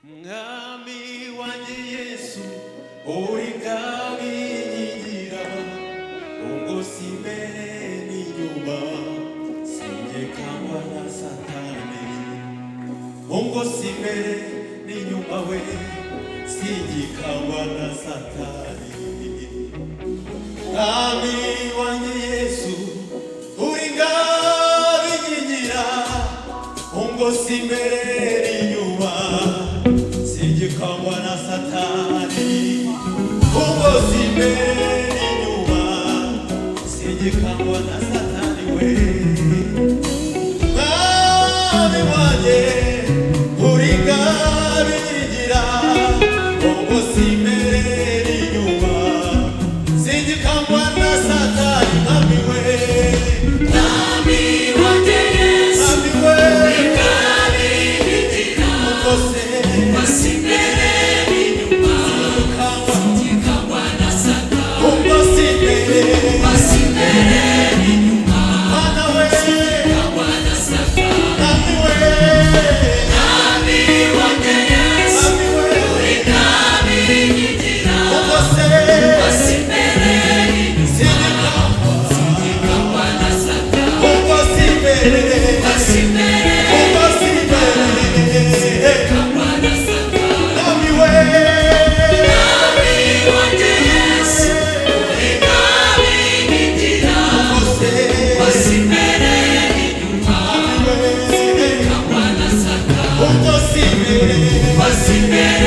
Mwami wanjye Yesu uri kabinyigira ungosi imbere n'inyuma singekangwa na Satani ungosi imbere n'inyuma we singekangwa na Satani Mwami wanjye Yesu uri kabinyigira ungosi imbere n'inyuma singekangwa na Satani ungosi imbere n'inyuma singekangwa na Satani we Mwami wanjye uri kabinyigira ungosi imbere n'inyuma singekangwa na Satani Mwami we Mwami wanjye Yesu uri kabinyigira ungosi imbere n'inyuma singekangwa na Satani ungosi imbere n'inyuma Mana we singekangwa na Satani Mwami we Mwami wanjye Yesu uri kabinyigira ungosi ungosi imbere n'inyuma singekangwa na Satani ungosi imbere ungosi imbere ungosi imbere singekangwa na Satani Mwami we Mwami wanjye Yesu uri kabinyigira ungosi ungosi imbere n'inyuma singekangwa na Satani ungosi imbere ungosi imbere